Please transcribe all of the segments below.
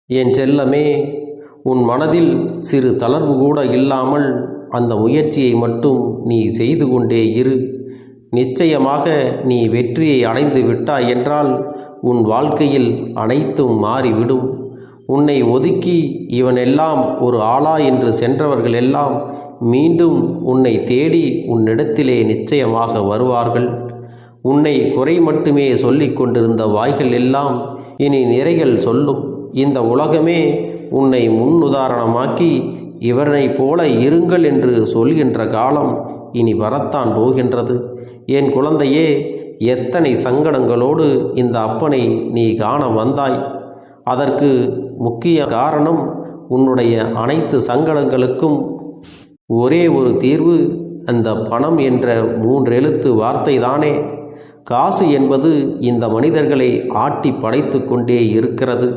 என் செல்லமே, உன் மனதில் சிறு தளர்வு கூட இல்லாமல் அந்த முயற்சியை மட்டும் நீ செய்து கொண்டே இரு. நிச்சயமாக நீ வெற்றியை அடைந்து விட்டாய் என்றால் உன் வாழ்க்கையில் அனைத்தும் மாறிவிடும். உன்னை ஒதுக்கி இவனெல்லாம் ஒரு ஆளா என்று சென்றவர்கள் எல்லாம் மீண்டும் உன்னை தேடி உன்னிடத்திலே நிச்சயமாக வருவார்கள். உன்னை குறை மட்டுமே சொல்லிக் கொண்டிருந்த வாய்கள் எல்லாம் இனி நிறைகள் சொல்லும். இந்த உலகமே உன்னை முன்னுதாரணமாக்கி இவனைப் போல இருங்கள் என்று சொல்கின்ற காலம் இனி வரத்தான் போகின்றது. என் குழந்தையே, எத்தனை சங்கடங்களோடு இந்த அப்பனை நீ காண வந்தாய். அதற்கு முக்கிய காரணம் உன்னுடைய அனைத்து சங்கடங்களுக்கும் ஒரே ஒரு தீர்வு, அந்த பணம் என்ற 3 எழுத்து வார்த்தை தானே. காசு என்பது இந்த மனிதர்களை ஆட்டி படைத்து கொண்டே இருக்கிறது.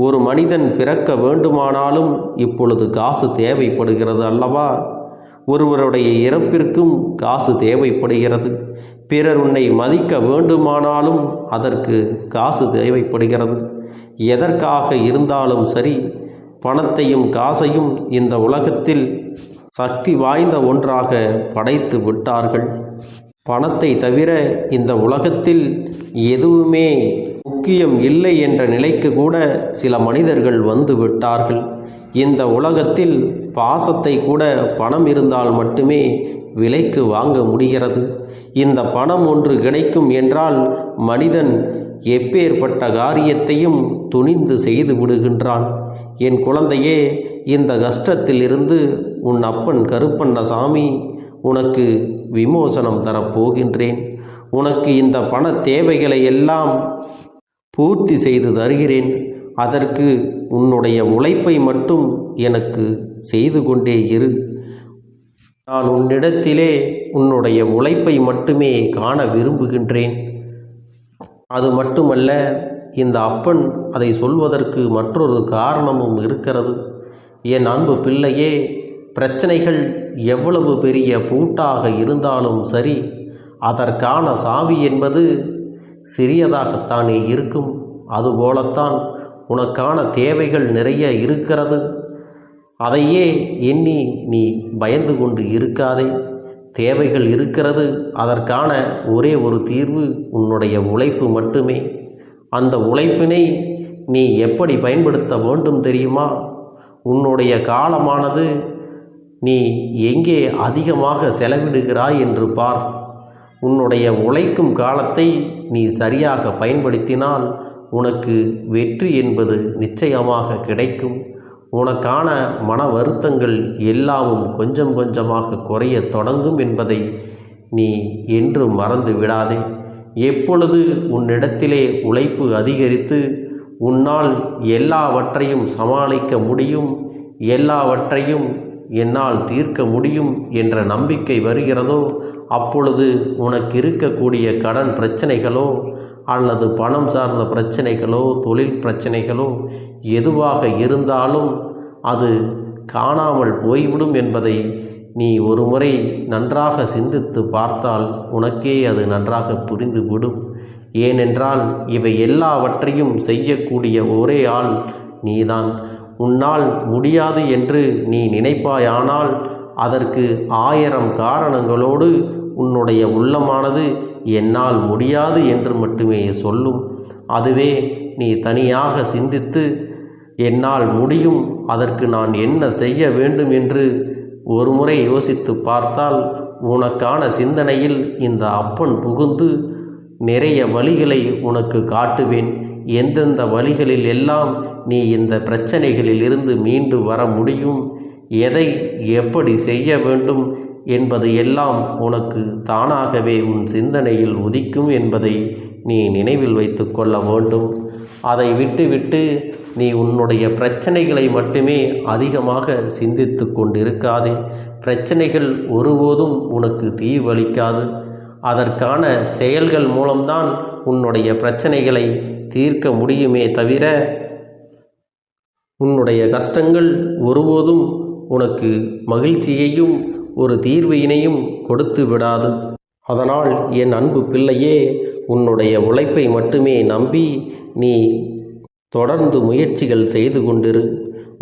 ஒரு மனிதன் பிறக்க வேண்டுமானாலும் இப்பொழுது காசு தேவைப்படுகிறது அல்லவா? ஒருவருடைய இறப்பிற்கும் காசு தேவைப்படுகிறது. பிறர் உன்னை மதிக்க வேண்டுமானாலும் அதற்கு காசு தேவைப்படுகிறது. எதற்காக இருந்தாலும் சரி, பணத்தையும் காசையும் இந்த உலகத்தில் சக்தி வாய்ந்த ஒன்றாக படைத்து விட்டார்கள். பணத்தை தவிர இந்த உலகத்தில் எதுவுமே முக்கியம் இல்லை என்ற நிலைக்கு கூட சில மனிதர்கள் வந்து விட்டார்கள். இந்த உலகத்தில் பாசத்தை கூட பணம் இருந்தால் மட்டுமே விலைக்கு வாங்க முடிகிறது. இந்த பணம் ஒன்று கிடைக்கும் என்றால் மனிதன் எப்பேற்பட்ட காரியத்தையும் துணிந்து செய்து விடுகின்றான். என் குழந்தையே, இந்த கஷ்டத்தில் இருந்து உன் அப்பன் கருப்பண்ணசாமி உனக்கு விமோசனம் தரப்போகின்றேன். உனக்கு இந்த பண தேவைகளை எல்லாம் பூர்த்தி செய்து தருகிறேன். அதற்கு உன்னுடைய உழைப்பை மட்டும் எனக்கு செய்து கொண்டே இரு. நான் உன்னிடத்திலே உன்னுடைய உழைப்பை மட்டுமே காண விரும்புகின்றேன். அது மட்டுமல்ல, இந்த அப்பன் அதை சொல்வதற்கு மற்றொரு காரணமும் இருக்கிறது. என் அன்பு பிள்ளையே, பிரச்சனைகள் எவ்வளவு பெரிய பூட்டாக இருந்தாலும் சரி, அதற்கான சாவி என்பது சிறியதாகத்தானே இருக்கும். அதுபோலத்தான் உனக்கான தேவைகள் நிறைய இருக்கிறது. அதையே எண்ணி நீ பயந்து கொண்டு இருக்காதே. தேவைகள் இருக்கிறது. அதற்கான ஒரே ஒரு தீர்வு உன்னுடைய உழைப்பு மட்டுமே. அந்த உழைப்பினை நீ எப்படி பயன்படுத்த வேண்டும் தெரியுமா? உன்னுடைய காலமானது நீ எங்கே அதிகமாக செலவிடுகிறாய் என்று பார். உன்னுடைய உழைக்கும் காலத்தை நீ சரியாக பயன்படுத்தினால் உனக்கு வெற்றி என்பது நிச்சயமாக கிடைக்கும். உனக்கான மன வருத்தங்கள் எல்லாமும் கொஞ்சம் கொஞ்சமாக குறைய தொடங்கும் என்பதை நீ என்றும் மறந்து விடாதே. எப்பொழுது உன்னிடத்திலே உழைப்பு அதிகரித்து உன்னால் எல்லாவற்றையும் சமாளிக்க முடியும், எல்லாவற்றையும் என்னால் தீர்க்க முடியும் என்ற நம்பிக்கை வருகிறதோ, அப்பொழுது உனக்கு இருக்கக்கூடிய கடன் பிரச்சனைகளோ அல்லது பணம் சார்ந்த பிரச்சனைகளோ தொழில் பிரச்சனைகளோ எதுவாக இருந்தாலும் அது காணாமல் போய்விடும் என்பதை நீ ஒரு முறை நன்றாக சிந்தித்து பார்த்தால் உனக்கே அது நன்றாக புரிந்துவிடும். ஏனென்றால் இவை எல்லாவற்றையும் செய்யக்கூடிய ஒரே ஆள் நீதான். உன்னால் முடியாது என்று நீ நினைப்பாயானால் அதற்கு 1000 காரணங்களோடு உன்னுடைய உள்ளமானது என்னால் முடியாது என்று மட்டுமே சொல்லும். அதுவே நீ தனியாக சிந்தித்து என்னால் முடியும், அதற்கு நான் என்ன செய்ய வேண்டும் என்று ஒரு முறை யோசித்து பார்த்தால் உனக்கான சிந்தனையில் இந்த அப்பன் புகுந்து நிறைய வழிகளை உனக்கு காட்டுவேன். எந்தெந்த வழிகளில் எல்லாம் நீ இந்த பிரச்சனைகளில் இருந்து மீண்டு வர முடியும், எதை எப்படி செய்ய வேண்டும் என்பது எல்லாம் உனக்கு தானாகவே உன் சிந்தனையில் உதிக்கும் என்பதை நீ நினைவில் வைத்து கொள்ள வேண்டும். அதை விட்டுவிட்டு நீ உன்னுடைய பிரச்சனைகளை மட்டுமே அதிகமாக சிந்தித்து கொண்டிருக்காதே. பிரச்சனைகள் ஒருபோதும் உனக்கு தீர்வளிக்காது. அதற்கான செயல்கள் மூலம்தான் உன்னுடைய பிரச்சனைகளை தீர்க்க முடியுமே தவிர உன்னுடைய கஷ்டங்கள் ஒருபோதும் உனக்கு மகிழ்ச்சியையும் ஒரு தீர்வினையும் கொடுத்து விடாது. அதனால் என் அன்பு பிள்ளையே, உன்னுடைய உழைப்பை மட்டுமே நம்பி நீ தொடர்ந்து முயற்சிகள் செய்து கொண்டிரு.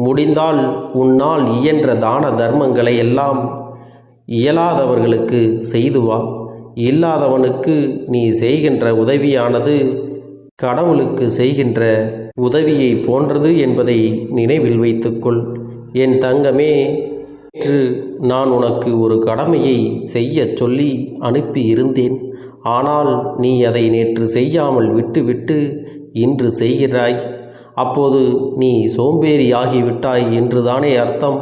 முடிந்தால் உன்னால் இயன்ற தான தர்மங்களை எல்லாம் இயலாதவர்களுக்கு செய்து வா. இல்லாதவனுக்கு நீ செய்கின்ற உதவியானது கடவுளுக்கு செய்கின்ற உதவியை போன்றது என்பதை நினைவில் வைத்துக்கொள். என் தங்கமே, நேற்று நான் உனக்கு ஒரு கடமையை செய்ய சொல்லி அனுப்பி இருந்தேன். ஆனால் நீ அதை நேற்று செய்யாமல் விட்டுவிட்டு இன்று செய்கிறாய். அப்போது நீ சோம்பேறியாகிவிட்டாய் என்றுதானே அர்த்தம்?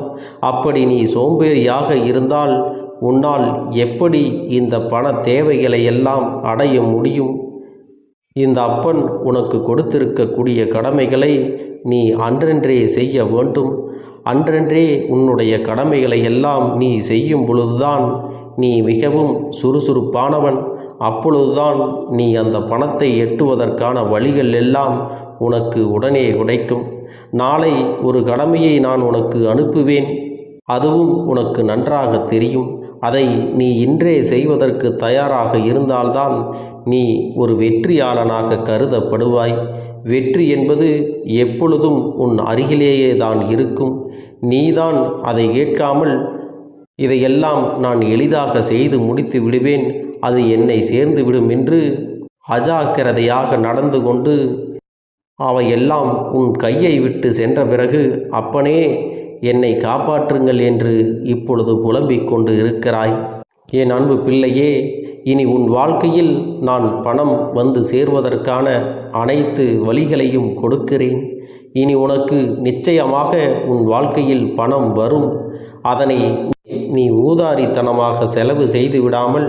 அப்படி நீ சோம்பேறியாக இருந்தால் உன்னால் எப்படி இந்த பண தேவைகளை எல்லாம் அடைய முடியும்? இந்த அப்பன் உனக்கு கொடுத்திருக்கக்கூடிய கடமைகளை நீ அன்றென்றே செய்ய வேண்டும். அன்றென்றே உன்னுடைய கடமைகளை எல்லாம் நீ செய்யும் பொழுதுதான் நீ மிகவும் சுறுசுறுப்பானவன். அப்பொழுதுதான் நீ அந்த பணத்தை எட்டுவதற்கான வழிகள் எல்லாம் உனக்கு உடனே கிடைக்கும். நாளை ஒரு கடமையை நான் உனக்கு அனுப்புவேன். அதுவும் உனக்கு நன்றாக தெரியும். அதை நீ இன்றே செய்வதற்கு தயாராக இருந்தால்தான் நீ ஒரு வெற்றியாளனாக கருதப்படுவாய். வெற்றி என்பது எப்பொழுதும் உன் அருகிலேயே தான் இருக்கும். நீதான் அதை கேட்காமல் இதையெல்லாம் நான் எளிதாக செய்து முடித்து விடுவேன், அது என்னை சேர்ந்து விடும் என்று அஜாக்கிரதையாக நடந்து கொண்டு அவையெல்லாம் உன் கையை விட்டு சென்ற பிறகு அப்பனே என்னை காப்பாற்றுங்கள் என்று இப்பொழுது புலம்பிக் கொண்டு இருக்கிறாய். என் அன்பு பிள்ளையே, இனி உன் வாழ்க்கையில் நான் பணம் வந்து சேர்வதற்கான அனைத்து வழிகளையும் கொடுக்கிறேன். இனி உனக்கு நிச்சயமாக உன் வாழ்க்கையில் பணம் வரும். அதனை நீ ஊதாரித்தனமாக செலவு செய்து விடாமல்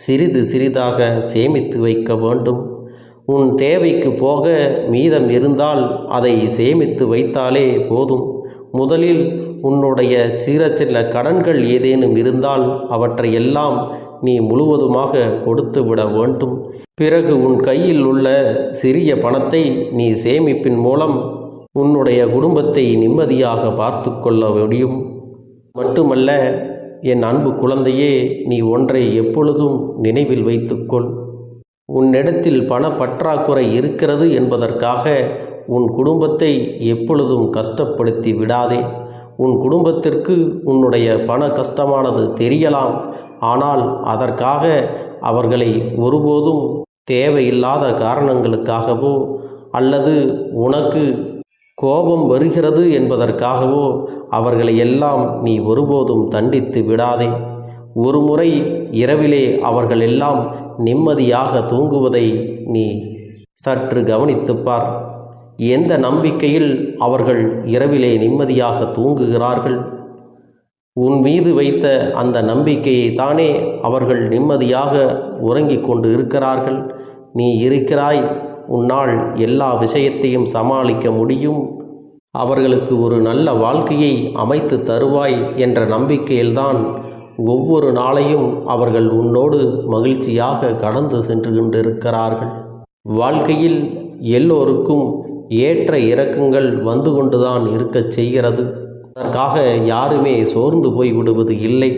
சிறிது சிறிதாக சேமித்து வைக்க வேண்டும். உன் தேவைக்கு போக மீதம் இருந்தால் அதை சேமித்து வைத்தாலே போதும். முதலில் உன்னுடைய சின்ன கடன்கள் ஏதேனும் இருந்தால் அவற்றையெல்லாம் நீ முழுவதுமாக கொடுத்து விட வேண்டும். பிறகு உன் கையில் உள்ள சிறிய பணத்தை நீ சேமிப்பின் மூலம் உன்னுடைய குடும்பத்தை நிம்மதியாக பார்த்து கொள்ள முடியும். மட்டுமல்ல என் அன்பு குழந்தையே, நீ ஒன்றை எப்பொழுதும் நினைவில் வைத்துக்கொள். உன்னிடத்தில் பண பற்றாக்குறை இருக்கிறது என்பதற்காக உன் குடும்பத்தை எப்பொழுதும் கஷ்டப்படுத்தி விடாதே. உன் குடும்பத்திற்கு உன்னுடைய பண கஷ்டமானது தெரியலாம். ஆனால் அதற்காக அவர்களை ஒருபோதும் தேவையில்லாத காரணங்களுக்காகவோ அல்லது உனக்கு கோபம் வருகிறது என்பதற்காகவோ அவர்களை எல்லாம் நீ ஒருபோதும் தண்டித்து விடாதே. ஒரு முறை இரவிலே அவர்கள் எல்லாம் நிம்மதியாக தூங்குவதை நீ சற்று கவனித்துப்பார். எந்த நம்பிக்கையில் அவர்கள் இரவிலே நிம்மதியாக தூங்குகிறார்கள்? உன் மீது வைத்த அந்த நம்பிக்கையை தானே அவர்கள் நிம்மதியாக உறங்கிக் கொண்டு இருக்கிறார்கள். நீ இருக்கிறாய், உன்னால் எல்லா விஷயத்தையும் சமாளிக்க முடியும், அவர்களுக்கு ஒரு நல்ல வாழ்க்கையை அமைத்து தருவாய் என்ற நம்பிக்கையில்தான் ஒவ்வொரு நாளையும் அவர்கள் உன்னோடு மகிழ்ச்சியாக கடந்து சென்று கொண்டிருக்கிறார்கள். வாழ்க்கையில் எல்லோருக்கும் ஏற்ற இறக்கங்கள் வந்து கொண்டுதான் இருக்கச் செய்கிறது. அதற்காக யாருமே சோர்ந்து போய் விடுவது இல்லை.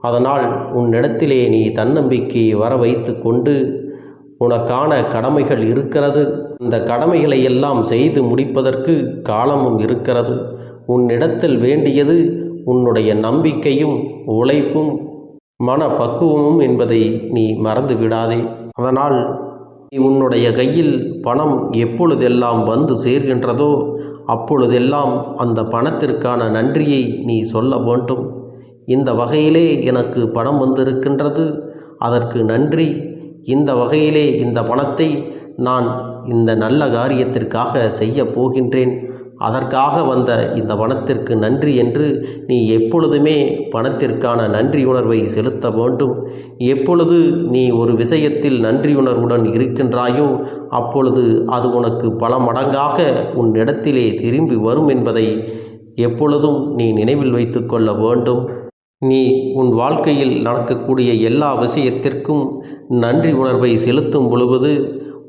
அதனால் உன்னிடத்திலே நீ தன்னம்பிக்கையை வர வைத்து கொண்டு உனக்கான கடமைகள் இருக்கிறது. அந்த கடமைகளை எல்லாம் செய்து முடிப்பதற்கு காலமும் இருக்கிறது. உன்னிடத்தில் வேண்டியது உன்னுடைய நம்பிக்கையும் உழைப்பும் மனப்பக்குவமும் என்பதை நீ மறந்து விடாதே. அதனால் நீ உன்னுடைய கையில் பணம் எப்பொழுதெல்லாம் வந்து சேர்கின்றதோ அப்பொழுதெல்லாம் அந்த பணத்திற்கான நன்றியை நீ சொல்ல வேண்டும். இந்த வகையிலே எனக்கு பணம் வந்திருக்கின்றது, அதற்கு நன்றி. இந்த வகையிலே இந்த பணத்தை நான் இந்த நல்ல காரியத்திற்காக செய்ய போகின்றேன், அதற்காக வந்த இந்த பணத்திற்கு நன்றி என்று நீ எப்பொழுதுமே பணத்திற்கான நன்றியுணர்வை செலுத்த வேண்டும். எப்பொழுது நீ ஒரு விஷயத்தில் நன்றியுணர்வுடன் இருக்கின்றாயோ அப்பொழுது அது உனக்கு பல மடங்காக உன் இடத்திலே திரும்பி வரும் என்பதை எப்பொழுதும் நீ நினைவில் வைத்து கொள்ள வேண்டும். நீ உன் வாழ்க்கையில் நடக்கக்கூடிய எல்லா விஷயத்திற்கும் நன்றி உணர்வை செலுத்தும் பொழுது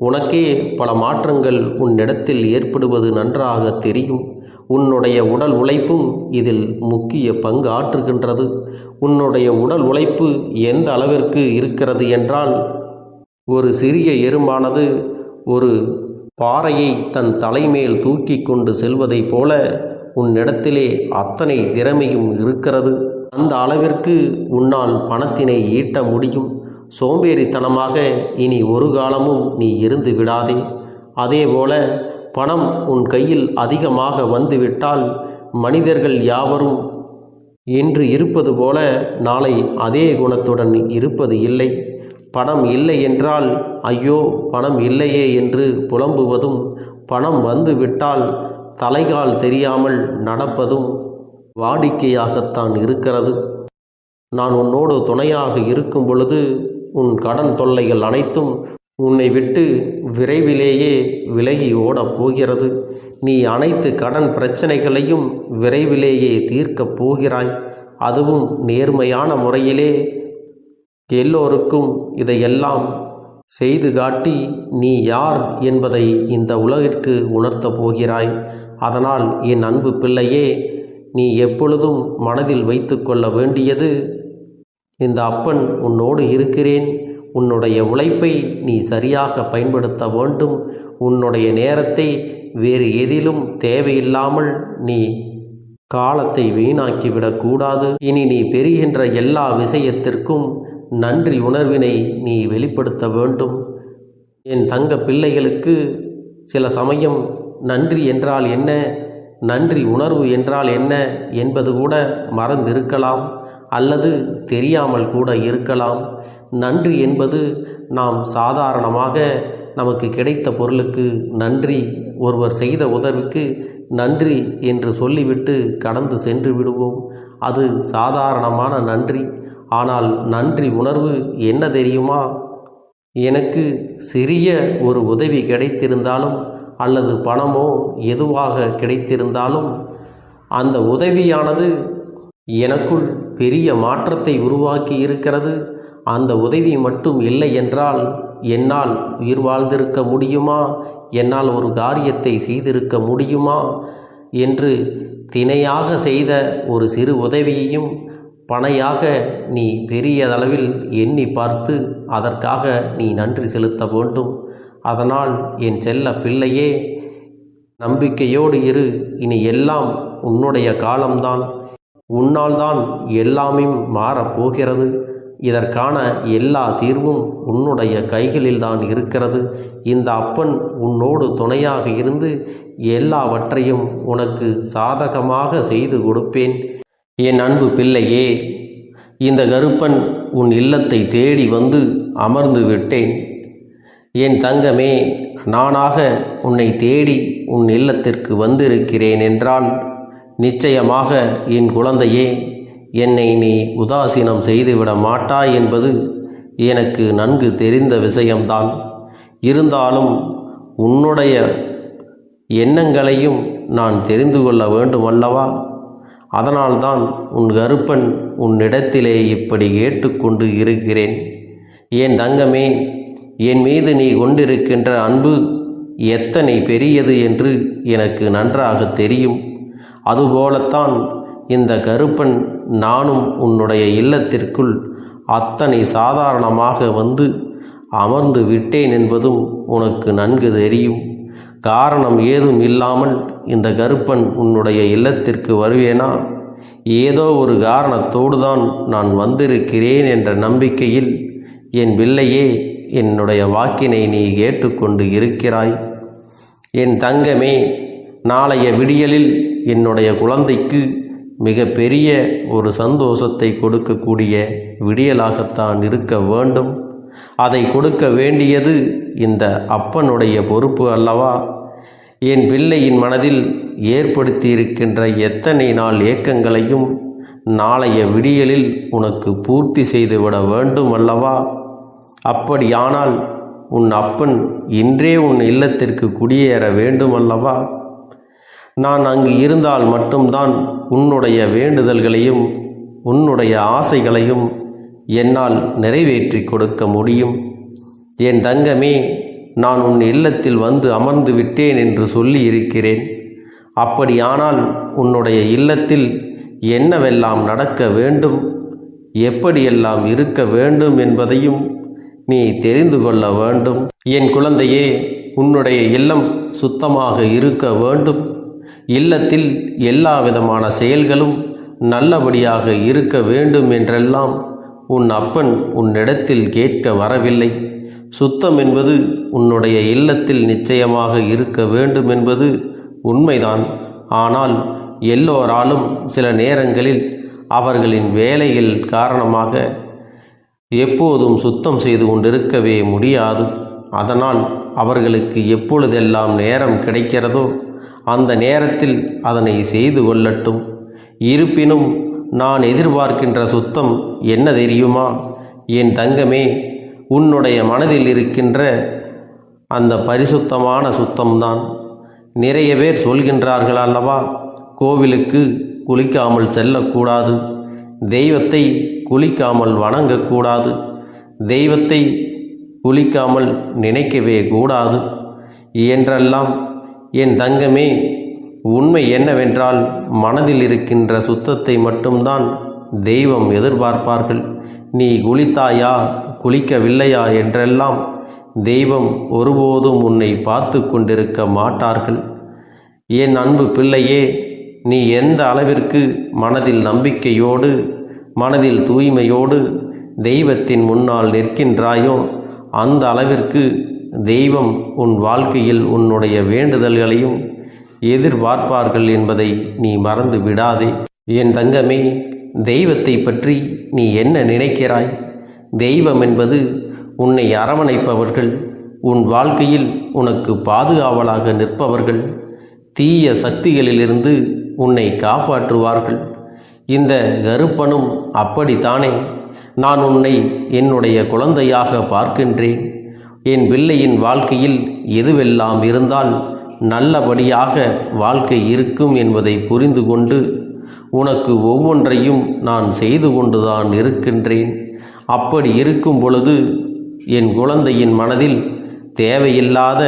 உனக்கே பல மாற்றங்கள் உன்னிடத்தில் ஏற்படுவது நன்றாக தெரியும். உன்னுடைய உடல் உழைப்பும் இதில் முக்கிய பங்கு ஆற்றுகின்றது. உன்னுடைய உடல் உழைப்பு எந்த அளவிற்கு இருக்கிறது என்றால், ஒரு சிறிய எறும்பானது ஒரு பாறையை தன் தலைமேல் தூக்கி கொண்டு செல்வதைப் போல உன்னிடத்திலே அத்தனை திறமையும் இருக்கிறது. அந்த அளவிற்கு உன்னால் பணத்தினை ஈட்ட முடியும். சோம்பேறித்தனமாக இனி ஒரு காலமும் நீ இருந்து விடாதே. அதேபோல பணம் உன் கையில் அதிகமாக வந்துவிட்டால் மனிதர்கள் யாவரும் இன்று இருப்பது போல நாளை அதே குணத்துடன் இருப்பது இல்லை. பணம் இல்லை என்றால் ஐயோ பணம் இல்லையே என்று புலம்புவதும், பணம் வந்துவிட்டால் தலைகால் தெரியாமல் நடப்பதும் வாடிக்கையாகத்தான் இருக்கிறது. நான் உன்னோடு துணையாக இருக்கும் பொழுது உன் கடன் தொல்லைகள் அனைத்தும் உன்னை விட்டு விரைவிலேயே விலகி ஓடப் போகிறது. நீ அனைத்து கடன் பிரச்சனைகளையும் விரைவிலேயே தீர்க்கப் போகிறாய். அதுவும் நேர்மையான முறையிலே. எல்லோருக்கும் இதையெல்லாம் செய்து காட்டி நீ யார் என்பதை இந்த உலகிற்கு உணர்த்தப் போகிறாய். அதனால் என் அன்பு பிள்ளையே, நீ எப்பொழுதும் மனதில் வைத்து கொள்ள வேண்டியது, இந்த அப்பன் உன்னோடு இருக்கிறேன். உன்னுடைய உழைப்பை நீ சரியாக பயன்படுத்த வேண்டும். உன்னுடைய நேரத்தை வேறு எதிலும் தேவையில்லாமல் நீ காலத்தை வீணாக்கிவிடக்கூடாது. இனி நீ பெறுகின்ற எல்லா விஷயத்திற்கும் நன்றி உணர்வினை நீ வெளிப்படுத்த வேண்டும். என் தங்க பிள்ளைகளுக்கு சில சமயம் நன்றி என்றால் என்ன, நன்றி உணர்வு என்றால் என்ன என்பது கூட மறந்திருக்கலாம், அல்லது தெரியாமல் கூட இருக்கலாம். நன்றி என்பது நாம் சாதாரணமாக நமக்கு கிடைத்த பொருளுக்கு நன்றி, ஒருவர் செய்த உதவிக்கு நன்றி என்று சொல்லிவிட்டு கடந்து சென்று விடுவோம். அது சாதாரணமான நன்றி. ஆனால் நன்றி உணர்வு என்ன தெரியுமா? எனக்கு சிறிய ஒரு உதவி கிடைத்திருந்தாலும் அல்லது பணமோ எதுவாக கிடைத்திருந்தாலும் அந்த உதவியானது எனக்குள் பெரிய மாற்றத்தை உருவாக்கி இருக்கிறது. அந்த உதவி மட்டும் இல்லை என்றால் என்னால் உயிர் வாழ்ந்திருக்க முடியுமா, என்னால் ஒரு காரியத்தை செய்திருக்க முடியுமா என்று திணையாக செய்த ஒரு சிறு உதவியையும் பணையாக நீ பெரியதளவில் எண்ணி பார்த்து அதற்காக நீ நன்றி செலுத்த வேண்டும். அதனால் என் செல்ல பிள்ளையே, நம்பிக்கையோடு இரு. இனி எல்லாம் உன்னுடைய காலம்தான். உன்னால் தான் எல்லாமே மாறப்போகிறது. இதற்கான எல்லா தீர்வும் உன்னுடைய கைகளில்தான் இருக்கிறது. இந்த அப்பன் உன்னோடு துணையாக இருந்து எல்லாவற்றையும் உனக்கு சாதகமாக செய்து கொடுப்பேன். என் அன்பு பிள்ளையே, இந்த கருப்பன் உன் இல்லத்தை தேடி வந்து அமர்ந்து விட்டேன். என் தங்கமே, நானாக உன்னை தேடி உன் இல்லத்திற்கு வந்திருக்கிறேன் என்றால் நிச்சயமாக என் குழந்தையே, என்னை நீ உதாசீனம் செய்துவிட மாட்டாய் என்பது எனக்கு நன்கு தெரிந்த விஷயம்தான். இருந்தாலும் உன்னுடைய எண்ணங்களையும் நான் தெரிந்து கொள்ள வேண்டுமல்லவா? அதனால்தான் உன் கருப்பன் உன்னிடத்திலே இப்படி கேட்டுக்கொண்டு இருக்கிறேன். என் தங்கமே, என் மீது நீ கொண்டிருக்கின்ற அன்பு எத்தனை பெரியது என்று எனக்கு நன்றாக தெரியும். அதுபோலத்தான் இந்த கருப்பன் நானும் உன்னுடைய இல்லத்திற்குள் அத்தனை சாதாரணமாக வந்து அமர்ந்து விட்டேன் என்பதும் உனக்கு நன்கு தெரியும். காரணம் ஏதும் இல்லாமல் இந்த கருப்பன் உன்னுடைய இல்லத்திற்கு வருவேனா? ஏதோ ஒரு காரணத்தோடு தான் நான் வந்திருக்கிறேன் என்ற நம்பிக்கையில் என் பிள்ளையே, என்னுடைய வாக்கினை நீ கேட்டுக்கொண்டு இருக்கிறாய். என் தங்கமே, நாளைய விடியலில் என்னுடைய குழந்தைக்கு மிக பெரிய ஒரு சந்தோஷத்தை கொடுக்கக்கூடிய விடியலாகத்தான் இருக்க வேண்டும். அதை கொடுக்க வேண்டியது இந்த அப்பனுடைய பொறுப்பு அல்லவா? என் பிள்ளையின் மனதில் ஏற்படுத்தியிருக்கின்ற எத்தனை நாள் ஏக்கங்களையும் நாளைய விடியலில் உனக்கு பூர்த்தி செய்துவிட வேண்டும் அல்லவா? அப்படியானால் உன் அப்பன் இன்றே உன் இல்லத்திற்கு குடியேற வேண்டும் அல்லவா? நான் அங்கு இருந்தால் மட்டும்தான் உன்னுடைய வேண்டுதல்களையும் உன்னுடைய ஆசைகளையும் என்னால் நிறைவேற்றி கொடுக்க முடியும். என் தங்கமே, நான் உன் இல்லத்தில் வந்து அமர்ந்து விட்டேன் என்று சொல்லி இருக்கிறேன். அப்படியானால் உன்னுடைய இல்லத்தில் என்னவெல்லாம் நடக்க வேண்டும், எப்படியெல்லாம் இருக்க வேண்டும் என்பதையும் நீ தெரிந்து கொள்ள வேண்டும். என் குழந்தையே, உன்னுடைய இல்லம் சுத்தமாக இருக்க வேண்டும். இல்லத்தில் எல்லா விதமான செயல்களும் நல்லபடியாக இருக்க வேண்டும் என்றெல்லாம் உன் அப்பன் உன்னிடத்தில் கேட்க வரவில்லை. சுத்தம் என்பது உன்னுடைய இல்லத்தில் நிச்சயமாக இருக்க வேண்டும் என்பது உண்மைதான். ஆனால் எல்லோராலும் சில நேரங்களில் அவர்களின் வேலைகள் காரணமாக எப்போதும் சுத்தம் செய்து கொண்டிருக்கவே முடியாது. அதனால் அவர்களுக்கு எப்பொழுதெல்லாம் நேரம் கிடைக்கிறதோ அந்த நேரத்தில் அதனை செய்து கொள்ளட்டும். இருப்பினும் நான் எதிர்பார்க்கின்ற சுத்தம் என்ன தெரியுமா? என் தங்கமே, உன்னுடைய மனதில் இருக்கின்ற அந்த பரிசுத்தமான சுத்தம்தான். நிறைய பேர் சொல்கின்றார்கள் அல்லவா, கோவிலுக்கு குளிக்காமல் செல்லக்கூடாது, தெய்வத்தை குளிக்காமல் வணங்கக்கூடாது, தெய்வத்தை குளிக்காமல் நினைக்கவே கூடாது என்றெல்லாம். என் தங்கமே, உண்மை என்னவென்றால் மனதில் இருக்கின்ற சுத்தத்தை மட்டும்தான் தெய்வம் எதிர்பார்ப்பார்கள். நீ குளித்தாயா குளிக்கவில்லையா என்றெல்லாம் தெய்வம் ஒருபோதும் உன்னை பார்த்து கொண்டிருக்க மாட்டார்கள். என் அன்பு பிள்ளையே, நீ எந்த அளவிற்கு மனதில் நம்பிக்கையோடு மனதில் தூய்மையோடு தெய்வத்தின் முன்னால் நிற்கின்றாயோ அந்த அளவிற்கு தெய்வம் உன் வாழ்க்கையில் உன்னுடைய வேண்டுதல்களையும் எதிர்பார்ப்பார்கள் என்பதை நீ மறந்து விடாதே. என் தங்கமே, தெய்வத்தை பற்றி நீ என்ன நினைக்கிறாய்? தெய்வம் என்பது உன்னை அரவணைப்பவர்கள், உன் வாழ்க்கையில் உனக்கு பாதுகாவலாக நிற்பவர்கள், தீய சக்திகளிலிருந்து உன்னை காப்பாற்றுவார்கள். இந்த கருப்பனும் அப்படித்தானே. நான் உன்னை என்னுடைய குழந்தையாக பார்க்கின்றேன். என் பிள்ளையின் வாழ்க்கையில் எதுவெல்லாம் இருந்தால் நல்லபடியாக வாழ்க்கை இருக்கும் என்பதை புரிந்து கொண்டு உனக்கு ஒவ்வொன்றையும் நான் செய்து கொண்டுதான் இருக்கின்றேன். அப்படி இருக்கும் பொழுது என் குழந்தையின் மனதில் தேவையில்லாத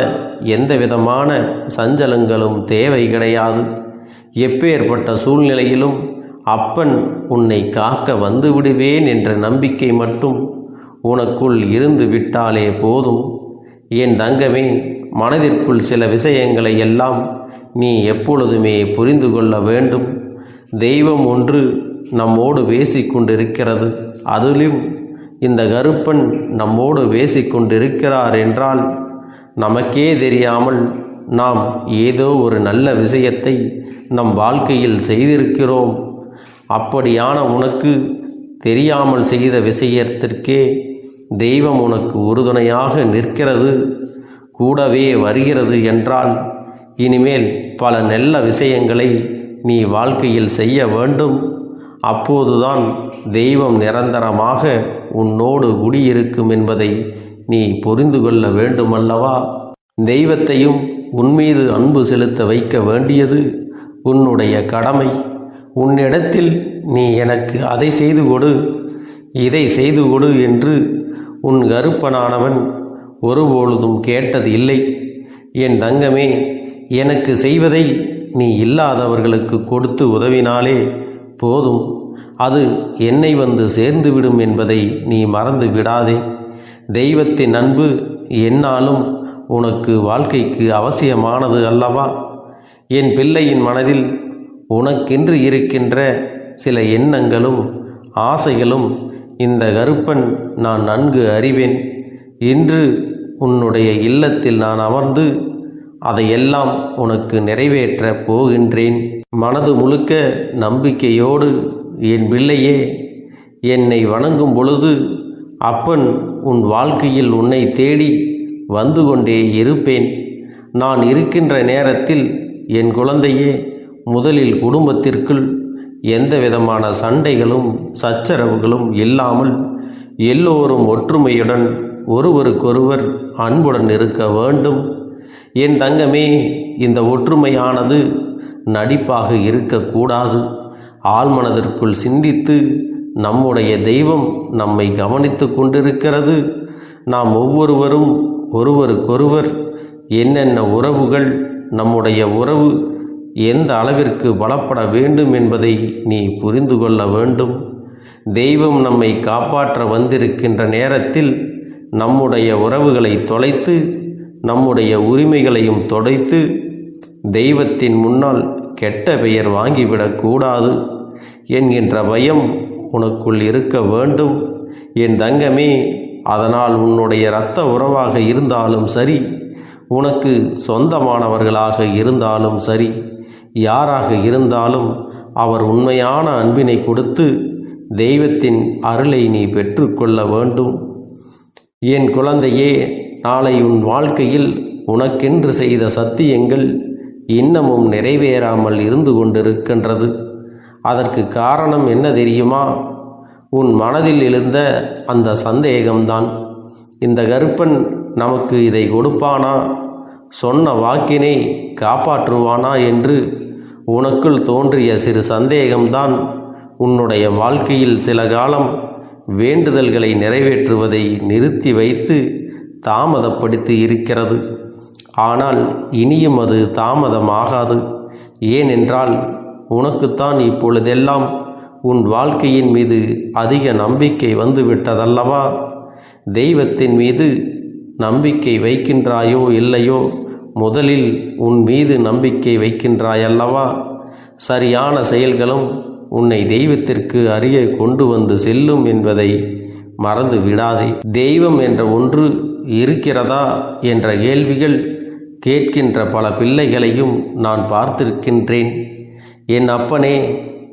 எந்த விதமான சஞ்சலங்களும் தேவை கிடையாது. எப்பேற்பட்ட சூழ்நிலையிலும் அப்பன் உன்னை காக்க வந்து விடுவேன் என்ற நம்பிக்கை மட்டும் உனக்குள் இருந்து விட்டாலே போதும். என் தங்கமே, மனதிற்குள் சில விஷயங்களை எல்லாம் நீ எப்பொழுதுமே புரிந்து கொள்ள வேண்டும். தெய்வம் ஒன்று நம்மோடு பேசிக்கொண்டிருக்கிறது. அதிலும் இந்த கருப்பன் நம்மோடு பேசிக்கொண்டிருக்கிறார் என்றால் நமக்கே தெரியாமல் நாம் ஏதோ ஒரு நல்ல விஷயத்தை நம் வாழ்க்கையில் செய்திருக்கிறோம். அப்படியான உனக்கு தெரியாமல் செய்த விஷயத்திற்கே தெய்வம் உனக்கு உறுதுணையாக நிற்கிறது, கூடவே வருகிறது என்றால் இனிமேல் பல நல்ல விஷயங்களை நீ வாழ்க்கையில் செய்ய வேண்டும். அப்போதுதான் தெய்வம் நிரந்தரமாக உன்னோடு குடியிருக்கும் என்பதை நீ புரிந்து கொள்ள வேண்டுமல்லவா? தெய்வத்தையும் உன்மீது அன்பு செலுத்த வைக்க வேண்டியது உன்னுடைய கடமை. உன்னிடத்தில் நீ எனக்கு அதை செய்து கொடு, இதை செய்து கொடு என்று உன் கருப்பனானவன் ஒருபொழுதும் கேட்டது இல்லை. என் தங்கமே, எனக்கு செய்வதை நீ இல்லாதவர்களுக்கு கொடுத்து உதவினாலே போதும், அது என்னை வந்து சேர்ந்துவிடும் என்பதை நீ மறந்து விடாதே. தெய்வத்தின் அன்பு என்னாலும் உனக்கு வாழ்க்கைக்கு அவசியமானது அல்லவா? என் பிள்ளையின் மனதில் உனக்கென்று இருக்கின்ற சில எண்ணங்களும் ஆசைகளும் இந்த கருப்பன் நான் நன்கு அறிவேன். இன்று உன்னுடைய இல்லத்தில் நான் அமர்ந்து அதையெல்லாம் உனக்கு நிறைவேற்றப் போகின்றேன். மனது முழுக்க நம்பிக்கையோடு என் பிள்ளையே என்னை வணங்கும் பொழுது அப்பன் உன் வாழ்க்கையில் உன்னை தேடி வந்து கொண்டே இருப்பேன். நான் இருக்கின்ற நேரத்தில் என் குழந்தையே, முதலில் குடும்பத்திற்குள் எந்த விதமான சண்டைகளும் சச்சரவுகளும் இல்லாமல் எல்லோரும் ஒற்றுமையுடன் ஒருவருக்கொருவர் அன்புடன் இருக்க வேண்டும். என் தங்கமே, இந்த ஒற்றுமையானது நடிப்பாக இருக்கக்கூடாது. ஆழ்மனதிற்குள் சிந்தித்து நம்முடைய தெய்வம் நம்மை கவனித்து கொண்டிருக்கிறது. நாம் ஒவ்வொருவரும் ஒருவருக்கொருவர் என்னென்ன உறவுகள், நம்முடைய உறவு எந்த அளவிற்கு பலப்பட வேண்டும் என்பதை நீ புரிந்து கொள்ள வேண்டும். தெய்வம் நம்மை காப்பாற்ற வந்திருக்கின்ற நேரத்தில் நம்முடைய உறவுகளை தொலைத்து நம்முடைய உரிமைகளையும் தொலைத்து தெய்வத்தின் முன்னால் கெட்ட பெயர் வாங்கிவிடக்கூடாது என்கின்ற பயம் உனக்குள் இருக்க வேண்டும் என் தங்கமே. அதனால் உன்னுடைய இரத்த உறவாக இருந்தாலும் சரி, உனக்கு சொந்தமானவர்களாக இருந்தாலும் சரி, யாராக இருந்தாலும் அவர் உண்மையான அன்பினை கொடுத்து தெய்வத்தின் அருளை நீ பெற்றுக்கொள்ள வேண்டும். என் குழந்தையே, நாளை உன் வாழ்க்கையில் உனக்கென்று செய்த சத்தியங்கள் இன்னமும் நிறைவேறாமல் இருந்து கொண்டிருக்கின்றது. அதற்கு காரணம் என்ன தெரியுமா? உன் மனதில் எழுந்த அந்த சந்தேகம்தான். இந்த கருப்பன் நமக்கு இதை கொடுப்பானா, சொன்ன வாக்கினை காப்பாற்றுவானா என்று உனக்குள் தோன்றிய சிறு சந்தேகம்தான் உன்னுடைய வாழ்க்கையில் சில காலம் வேண்டுதல்களை நிறைவேற்றுவதை நிறுத்தி வைத்து தாமதப்படுத்தி இருக்கிறது. ஆனால் இனியும் அது தாமதமாகாது. ஏனென்றால் உனக்குத்தான் இப்பொழுதெல்லாம் உன் வாழ்க்கையின் மீது அதிக நம்பிக்கை வந்துவிட்டதல்லவா? தெய்வத்தின் மீது நம்பிக்கை வைக்கின்றாயோ இல்லையோ, முதலில் உன் மீது நம்பிக்கை வைக்கின்றாயல்லவா? சரியான செயல்களும் உன்னை தெய்வத்திற்கு அருகே கொண்டு வந்து செல்லும் என்பதை மறந்து விடாதே. தெய்வம் என்ற ஒன்று இருக்கிறதா என்ற கேள்விகள் கேட்கின்ற பல பிள்ளைகளையும் நான் பார்த்திருக்கின்றேன். என் அப்பனே,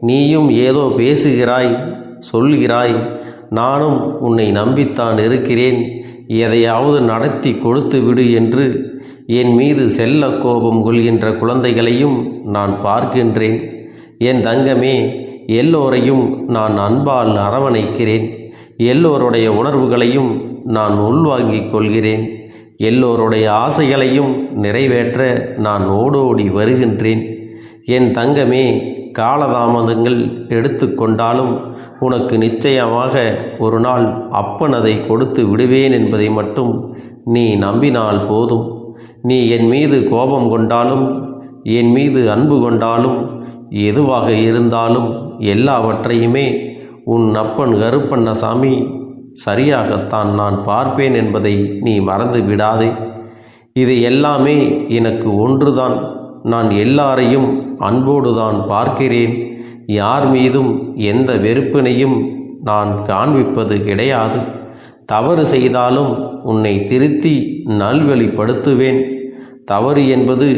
நீயும் ஏதோ பேசுகிறாய், சொல்கிறாய். நானும் உன்னை நம்பித்தான் இருக்கிறேன். எதையாவது நடத்தி கொடுத்து விடு என்று என் மீது செல்ல கோபம் கொள்கின்ற குழந்தைகளையும் நான் பார்க்கின்றேன். என் தங்கமே, எல்லோரையும் நான் அன்பால் அரவணைக்கிறேன். எல்லோருடைய உணர்வுகளையும் நான் உள்வாங்கிக் கொள்கிறேன். எல்லோருடைய ஆசைகளையும் நிறைவேற்ற நான் ஓடோடி வருகின்றேன். என் தங்கமே, காலதாமதங்கள் எடுத்துக்கொண்டாலும் உனக்கு நிச்சயமாக ஒரு நாள் அப்பன் அதை கொடுத்து விடுவேன் என்பதை மட்டும் நீ நம்பினால் போதும். நீ என் மீது கோபம் கொண்டாலும், என் மீது அன்பு கொண்டாலும், எதுவாக இருந்தாலும் எல்லாவற்றையுமே உன் அப்பன் கருப்பண்ணசாமி சரியாகத்தான் நான் பார்ப்பேன் என்பதை நீ மறந்து விடாதே. இது எல்லாமே எனக்கு ஒன்றுதான். நான் எல்லாரையும் அன்போடுதான் பார்க்கிறேன். யார் மீதும் எந்த வெறுப்பினையும் நான் காண்பிப்பது கிடையாது. தவறு செய்தாலும் உன்னை திருத்தி நல்வழிப்படுத்துவேன். தவறு என்பது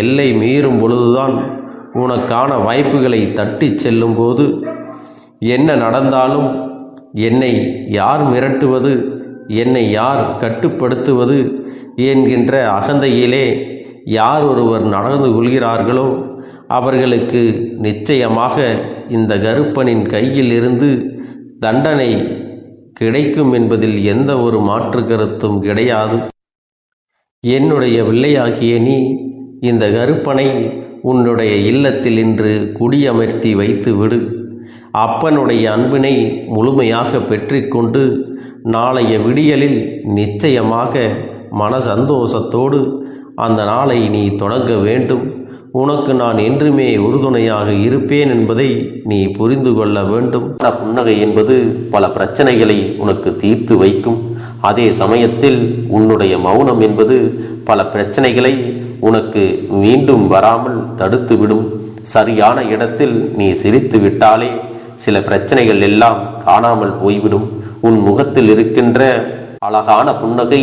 எல்லை மீறும் பொழுதுதான் உனக்கான வாய்ப்புகளை தட்டி செல்லும் போது என்ன நடந்தாலும் என்னை யார் மிரட்டுவது, என்னை யார் கட்டுப்படுத்துவது என்கின்ற அகந்தையிலே யார் ஒருவர் நடந்து கொள்கிறார்களோ அவர்களுக்கு நிச்சயமாக இந்த கருப்பனின் கையில் இருந்து தண்டனை கிடைக்கும் என்பதில் எந்த ஒரு மாற்று கருத்தும் கிடையாது. என்னுடைய பிள்ளையாகிய நீ இந்த கருப்பனை உன்னுடைய இல்லத்தில் இன்று குடியமர்த்தி வைத்து விடு. அப்பனுடைய அன்பினை முழுமையாக பெற்றிக்கொண்டு நாளைய விடியலில் நிச்சயமாக மன சந்தோஷத்தோடு அந்த நாளை நீ தொடங்க வேண்டும். உனக்கு நான் என்றுமே உறுதுணையாக இருப்பேன் என்பதை நீ புரிந்து கொள்ள வேண்டும். புன்னகை என்பது பல பிரச்சனைகளை உனக்கு தீர்த்து வைக்கும். அதே சமயத்தில் உன்னுடைய மௌனம் என்பது பல பிரச்சனைகளை உனக்கு மீண்டும் வராமல் தடுத்துவிடும். சரியான இடத்தில் நீ சிரித்து விட்டாலே சில பிரச்சனைகள் எல்லாம் காணாமல் போய்விடும். உன் முகத்தில் இருக்கின்ற அழகான புன்னகை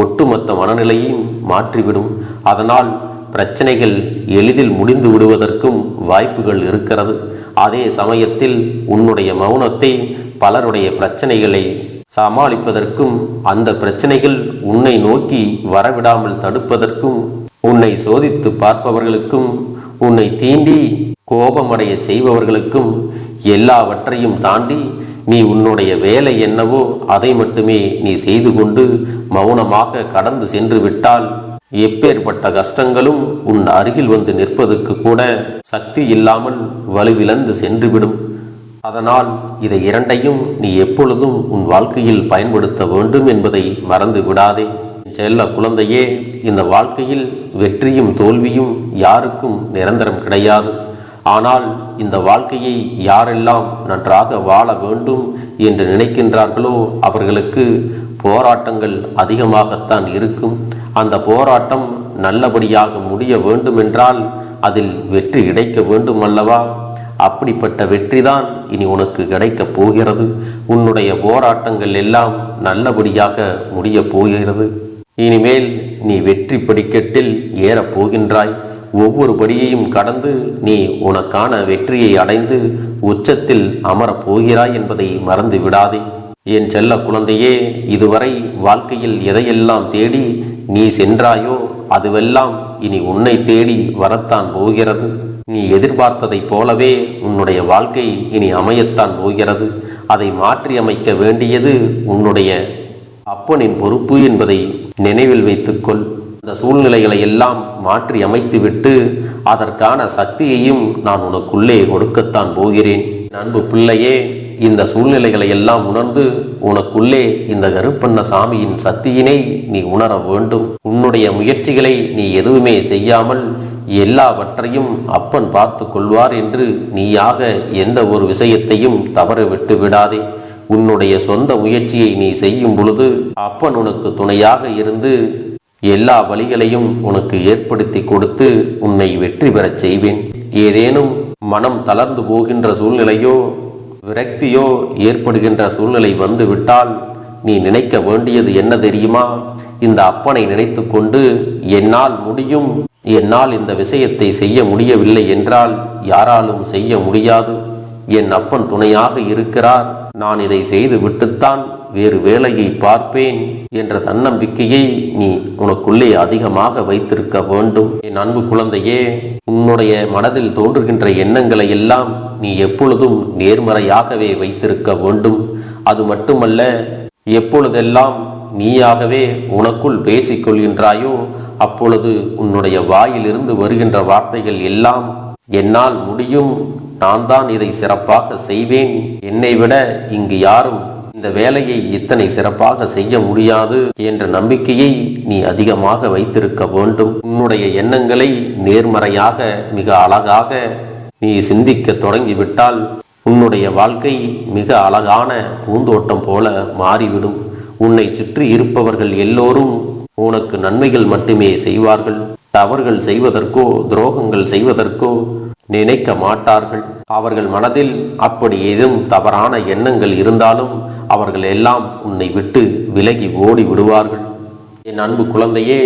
ஒட்டுமொத்த மனநிலையும் மாற்றிவிடும். அதனால் பிரச்சனைகள் எளிதில் முடிந்து விடுவதற்கும் வாய்ப்புகள் இருக்கிறது. அதே சமயத்தில் உன்னுடைய மௌனத்தை பலருடைய பிரச்சனைகளை சமாளிப்பதற்கும், அந்த பிரச்சனைகள் உன்னை நோக்கி வரவிடாமல் தடுப்பதற்கும், உன்னை சோதித்து பார்ப்பவர்களுக்கும், உன்னை தீண்டி கோபமடைய செய்பவர்களுக்கும் எல்லாவற்றையும் தாண்டி நீ உன்னுடைய வேலை என்னவோ அதை மட்டுமே நீ செய்து கொண்டு மௌனமாக கடந்து சென்று விட்டால் எப்பேற்பட்ட கஷ்டங்களும் உன் அருகில் வந்து நிற்பதற்கு கூட சக்தி இல்லாமல் வலுவிழந்து சென்றுவிடும். அதனால் இதை இரண்டையும் நீ எப்பொழுதும் உன் வாழ்க்கையில் பயன்படுத்த வேண்டும் என்பதை மறந்து விடாதே. செல்ல குழந்தையே, இந்த வாழ்க்கையில் வெற்றியும் தோல்வியும் யாருக்கும் நிரந்தரம் கிடையாது. ஆனால் இந்த வாழ்க்கையை யாரெல்லாம் நன்றாக வாழ வேண்டும் என்று நினைக்கின்றார்களோ அவர்களுக்கு போராட்டங்கள் அதிகமாகத்தான் இருக்கும். அந்த போராட்டம் நல்லபடியாக முடிய வேண்டுமென்றால் அதில் வெற்றி கிடைக்க வேண்டும் அல்லவா? அப்படிப்பட்ட வெற்றிதான் இனி உனக்கு கிடைக்கப் போகிறது. உன்னுடைய போராட்டங்கள் எல்லாம் நல்லபடியாக முடியப் போகிறது. இனிமேல் நீ வெற்றி படிக்கட்டில் ஏறப் போகின்றாய். ஒவ்வொரு படியையும் கடந்து நீ உனக்கான வெற்றியை அடைந்து உச்சத்தில் அமரப் போகிறாய் என்பதை மறந்து விடாதே. என் செல்ல குழந்தையே, இதுவரை வாழ்க்கையில் எதையெல்லாம் தேடி நீ சென்றாயோ அதுவெல்லாம் இனி உன்னை தேடி வரத்தான் போகிறது. நீ எதிர்பார்த்ததைப் போலவே உன்னுடைய வாழ்க்கை இனி அமையத்தான் போகிறது. அதை மாற்றி அமைக்க வேண்டியது உன்னுடைய அப்பனின் பொறுப்பு என்பதை நினைவில் வைத்துக்கொள். அந்த சூழ்நிலைகளை எல்லாம் மாற்றி அமைத்துவிட்டு அதற்கான சக்தியையும் நான் உனக்குள்ளே கொடுக்கத்தான் போகிறேன். அன்பு பிள்ளையே, இந்த சூழ்நிலைகளை எல்லாம் உணர்ந்து உனக்குள்ளே இந்த கருப்பண்ண சாமியின் சக்தியினை நீ உணர வேண்டும். உன்னுடைய முயற்சிகளை நீ எதுவுமே செய்யாமல் எல்லாவற்றையும் அப்பன் பார்த்து கொள்வார் என்று நீயாக எந்த ஒரு விஷயத்தையும் தவற விட்டு விடாதே. உன்னுடைய சொந்த முயற்சியை நீ செய்யும் பொழுது அப்பன் உனக்கு துணையாக இருந்து எல்லா வழிகளையும் உனக்கு ஏற்படுத்தி கொடுத்து உன்னை வெற்றி பெறச் செய்வேன். ஏதேனும் மனம் தளர்ந்து போகின்ற சூழ்நிலையோ விரக்தியோ ஏற்படுகின்ற சூழ்நிலை வந்து விட்டால் நீ நினைக்க வேண்டியது என்ன தெரியுமா? இந்த அப்பனை நினைத்து கொண்டு என்னால் முடியும், என்னால் இந்த விஷயத்தை செய்ய முடியவில்லை என்றால் யாராலும் செய்ய முடியாது, என் அப்பன் துணையாக இருக்கிறார், நான் இதை செய்து விட்டுத்தான் வேறு வேலையை பார்ப்பேன் என்ற தன்னம்பிக்கையை நீ உனக்குள்ளே அதிகமாக வைத்திருக்க வேண்டும். என் அன்பு குழந்தையே, உன்னுடைய மனதில் தோன்றுகின்ற எண்ணங்களை எல்லாம் நீ எப்பொழுதும் நேர்மறையாகவே வைத்திருக்க வேண்டும். அது மட்டுமல்ல, எப்பொழுதெல்லாம் நீயாகவே உனக்குள் பேசிக்கொள்கின்றாயோ அப்பொழுது உன்னுடைய வாயிலிருந்து வருகின்ற வார்த்தைகள் எல்லாம் என்னால் முடியும், நான் தான் இதை சிறப்பாக செய்வேன், என்னை விட இங்கு யாரும் இந்த வேலையை இத்தனை சிறப்பாக செய்ய முடியாது என்ற நம்பிக்கையை நீ அதிகமாக வைத்திருக்க வேண்டும். உன்னுடைய எண்ணங்களை நேர்மறையாக மிக அழகாக நீ சிந்திக்க தொடங்கிவிட்டால் உன்னுடைய வாழ்க்கை மிக அழகான பூந்தோட்டம் போல மாறிவிடும். உன்னை சுற்றி இருப்பவர்கள் எல்லோரும் உனக்கு நன்மைகள் மட்டுமே செய்வார்கள். தவறுகள் செய்வதற்கோ துரோகங்கள் செய்வதற்கோ நினைக்க மாட்டார்கள். அவர்கள் மனதில் அப்படி ஏதும் தவறான எண்ணங்கள் இருந்தாலும் அவர்கள் எல்லாம் உன்னை விட்டு விலகி ஓடி விடுவார்கள். என் அன்பு குழந்தையே,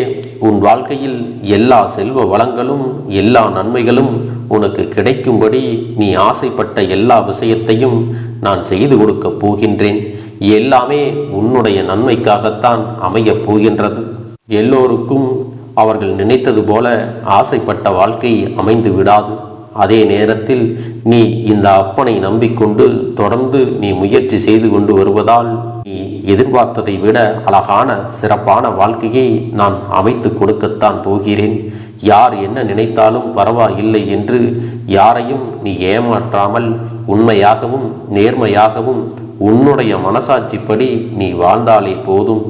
உன் வாழ்க்கையில் எல்லா செல்வ வளங்களும் எல்லா நன்மைகளும் உனக்கு கிடைக்கும்படி நீ ஆசைப்பட்ட எல்லா விஷயத்தையும் நான் செய்து கொடுக்கப் போகின்றேன். எல்லாமே உன்னுடைய நன்மைக்காகத்தான் அமையப் போகின்றது. எல்லோருக்கும் அவர்கள் நினைத்தது போல ஆசைப்பட்ட வாழ்க்கை அமைந்து விடாது. அதே நேரத்தில் நீ இந்த அப்பனை நம்பிக்கொண்டு தொடர்ந்து நீ முயற்சி செய்து கொண்டு வருவதால் நீ எதிர்பார்த்ததை விட அழகான சிறப்பான வாழ்க்கையை நான் அமைத்து கொடுக்கத்தான் போகிறேன். யார் என்ன நினைத்தாலும் பரவாயில்லை என்று யாரையும் நீ ஏமாற்றாமல் உண்மையாகவும் நேர்மையாகவும் உன்னுடைய மனசாட்சிப்படி நீ வாழ்ந்தாலே போதும்.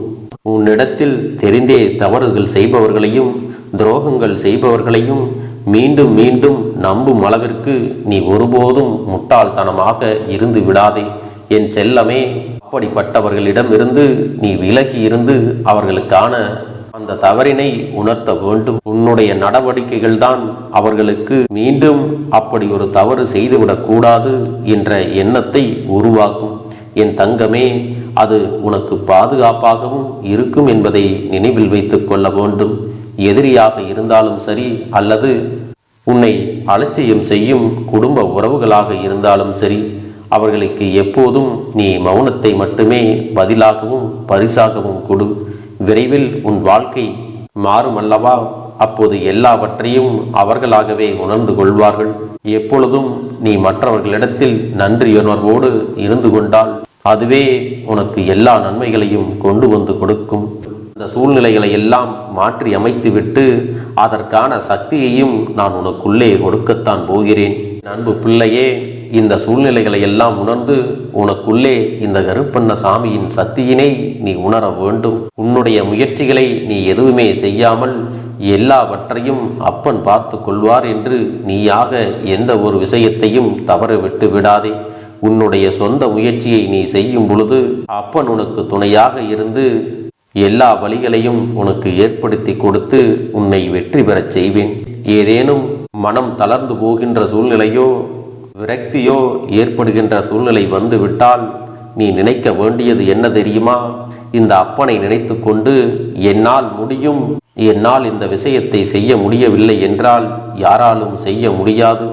உன்னிடத்தில் தெரிந்தே தவறுகள் செய்பவர்களையும் துரோகங்கள் செய்பவர்களையும் மீண்டும் மீண்டும் நம்பும் அளவிற்கு நீ ஒருபோதும் முட்டாள்தனமாக இருந்து விடாதே. என் செல்லமே, அப்படிப்பட்டவர்களிடமிருந்து நீ விலகி இருந்து அவர்களுக்கான அந்த தவறினை உணர்த்த வேண்டும். உன்னுடைய நடவடிக்கைகள் தான் அவர்களுக்கு மீண்டும் அப்படி ஒரு தவறு செய்துவிடக் கூடாது என்ற எண்ணத்தை உருவாக்கும். என் தங்கமே, அது உனக்கு பாதுகாப்பாகவும் இருக்கும் என்பதை நினைவில் வைத்துக் கொள்ள வேண்டும். எதிரியாக இருந்தாலும் சரி அல்லது உன்னை அலட்சியம் செய்யும் குடும்ப உறவுகளாக இருந்தாலும் சரி, அவர்களுக்கு எப்போதும் நீ மௌனத்தை மட்டுமே பதிலாகவும் பரிசாகவும் கொடு. விரைவில் உன் வாழ்க்கை மாறும் அல்லவா? அப்போது எல்லாவற்றையும் அவர்களாகவே உணர்ந்து கொள்வார்கள். எப்பொழுதும் நீ மற்றவர்களிடத்தில் நன்றியுணர்வோடு இருந்து கொண்டால் அதுவே உனக்கு எல்லா நன்மைகளையும் கொண்டு வந்து கொடுக்கும். இந்த சூழ்நிலைகளை எல்லாம் மாற்றி அமைத்துவிட்டு அதற்கான சக்தியையும் நான் உனக்குள்ளே கொடுக்கத்தான் போகிறேன். அன்பு பிள்ளையே, இந்த சூழ்நிலைகளை எல்லாம் உணர்ந்து உனக்குள்ளே இந்த கருப்பண்ண சாமியின் சக்தியினை நீ உணர வேண்டும். உன்னுடைய முயற்சிகளை நீ எதுவுமே செய்யாமல் எல்லாவற்றையும் அப்பன் பார்த்து கொள்வார் என்று நீயாக எந்த ஒரு விஷயத்தையும் தவற விட்டு விடாதே. உன்னுடைய சொந்த முயற்சியை நீ செய்யும் பொழுது அப்பன் உனக்கு துணையாக இருந்து எல்லா வழிகளையும் உனக்கு ஏற்படுத்தி கொடுத்து உன்னை வெற்றி பெறச் செய்வேன். ஏதேனும் மனம் தளர்ந்து போகின்ற சூழ்நிலையோ விரக்தியோ ஏற்படுகின்ற சூழ்நிலை வந்துவிட்டால் நீ நினைக்க வேண்டியது என்ன தெரியுமா? இந்த அப்பனை நினைத்து கொண்டு என்னால் முடியும், என்னால் இந்த விஷயத்தை செய்ய முடியவில்லை என்றால் யாராலும் செய்ய முடியாது,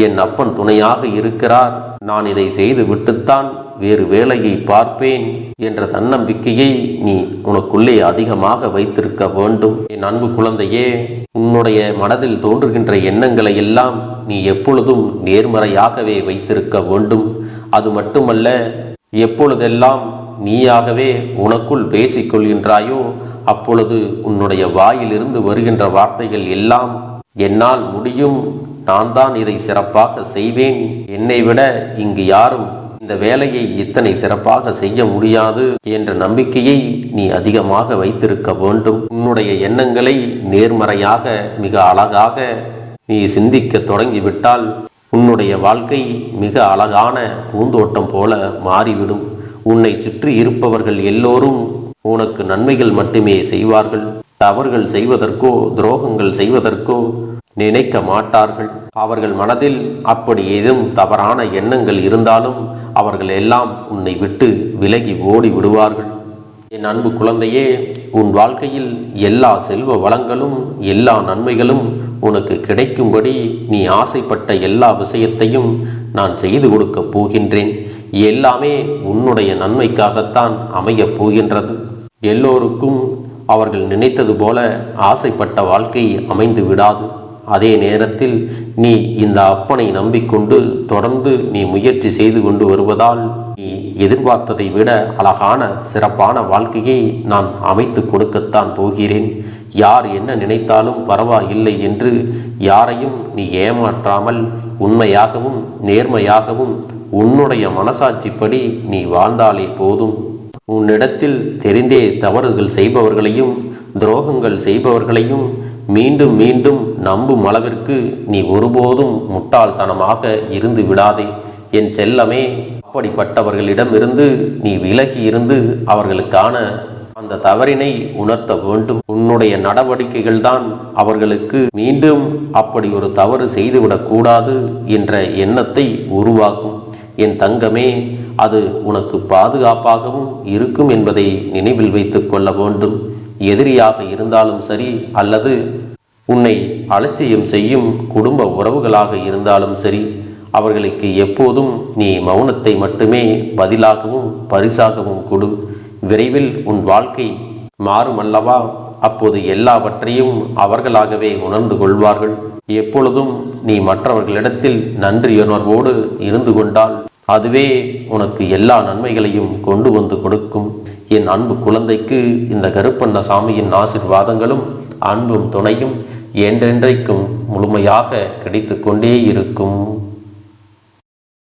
என் அப்பன் துணையாக இருக்கிறார், நான் இதை செய்து விட்டுத்தான் வேறு வேலையை பார்ப்பேன் என்ற தன்னம்பிக்கையை நீ உனக்குள்ளே அதிகமாக வைத்திருக்க வேண்டும். என் அன்பு குழந்தையே, உன்னுடைய மனதில் தோன்றுகின்ற எண்ணங்களை எல்லாம் நீ எப்பொழுதும் நேர்மறையாகவே வைத்திருக்க வேண்டும். அது மட்டுமல்ல, எப்பொழுதெல்லாம் நீயாகவே உனக்குள் பேசிக்கொள்கின்றாயோ அப்பொழுது உன்னுடைய வாயிலிருந்து வருகின்ற வார்த்தைகள் எல்லாம் என்னால் முடியும், நான் தான் இதை சிறப்பாக செய்வேன், என்னை விட இங்கு யாரும் இந்த வேலையை இத்தனை சிறப்பாக செய்ய முடியாது என்ற நம்பிக்கையை நீ அதிகமாக வைத்திருக்க வேண்டும். உன்னுடைய எண்ணங்களை நேர்மறையாக மிக அழகாக நீ சிந்திக்க தொடங்கிவிட்டால் உன்னுடைய வாழ்க்கை மிக அழகான பூந்தோட்டம் போல மாறிவிடும். உன்னை சுற்றி இருப்பவர்கள் எல்லோரும் உனக்கு நன்மைகள் மட்டுமே செய்வார்கள். தவறுகள் செய்வதற்கோ துரோகங்கள் செய்வதற்கோ நினைக்க மாட்டார்கள். அவர்கள் மனதில் அப்படி ஏதும் தவறான எண்ணங்கள் இருந்தாலும் அவர்கள் எல்லாம் உன்னை விட்டு விலகி ஓடி விடுவார்கள். என் அன்பு குழந்தையே, உன் வாழ்க்கையில் எல்லா செல்வ வளங்களும் எல்லா நன்மைகளும் உனக்கு கிடைக்கும்படி நீ ஆசைப்பட்ட எல்லா விஷயத்தையும் நான் செய்து கொடுக்கப் போகின்றேன். எல்லாமே உன்னுடைய நன்மைக்காகத்தான் அமையப் போகின்றது. எல்லோருக்கும் அவர்கள் நினைத்தது போல ஆசைப்பட்ட வாழ்க்கை அமைந்து விடாது. அதே நேரத்தில் நீ இந்த அப்பனை நம்பிக்கொண்டு தொடர்ந்து நீ முயற்சி செய்து கொண்டு வருவதால் நீ எதிர்பார்த்ததை விட அழகான சிறப்பான வாழ்க்கையை நான் அமைத்து கொடுக்கத்தான் போகிறேன். யார் என்ன நினைத்தாலும் பரவாயில்லை என்று யாரையும் நீ ஏமாற்றாமல் உண்மையாகவும் நேர்மையாகவும் உன்னுடைய மனசாட்சிப்படி நீ வாழ்ந்தாலே போதும். உன்னிடத்தில் தெரிந்தே தவறுகள் செய்பவர்களையும் துரோகங்கள் செய்பவர்களையும் மீண்டும் மீண்டும் நம்பும் அளவிற்கு நீ ஒருபோதும் முட்டாள்தனமாக இருந்து விடாதே. என் செல்லமே, அப்படிப்பட்டவர்களிடமிருந்து நீ விலகி இருந்து அவர்களுக்கான அந்த தவறினை உணர்த்த வேண்டும். உன்னுடைய நடவடிக்கைகள் தான் அவர்களுக்கு மீண்டும் அப்படி ஒரு தவறு செய்துவிடக் கூடாது என்ற எண்ணத்தை உருவாக்கும். என் தங்கமே, அது உனக்கு பாதுகாப்பாகவும் இருக்கும் என்பதை நினைவில் வைத்துக் கொள்ள வேண்டும். எதிரியாக இருந்தாலும் சரி அல்லது உன்னை அலட்சியம் செய்யும் குடும்ப உறவுகளாக இருந்தாலும் சரி, அவர்களுக்கு எப்போதும் நீ மௌனத்தை மட்டுமே பதிலாகவும் பரிசாகவும் கொடு. விரைவில் உன் வாழ்க்கை மாறுமல்லவா? அப்போது எல்லாவற்றையும் அவர்களாகவே உணர்ந்து கொள்வார்கள். எப்பொழுதும் நீ மற்றவர்களிடத்தில் நன்றியுணர்வோடு இருந்து கொண்டால் அதுவே உனக்கு எல்லா நன்மைகளையும் கொண்டு வந்து கொடுக்கும். என் அன்பு குழந்தைக்கு இந்த கருப்பண்ணசாமியின் ஆசீர்வாதங்களும் அன்பும் துணையும் என்றென்றைக்கும் முழுமையாக கிடைத்து கொண்டே இருக்கும்.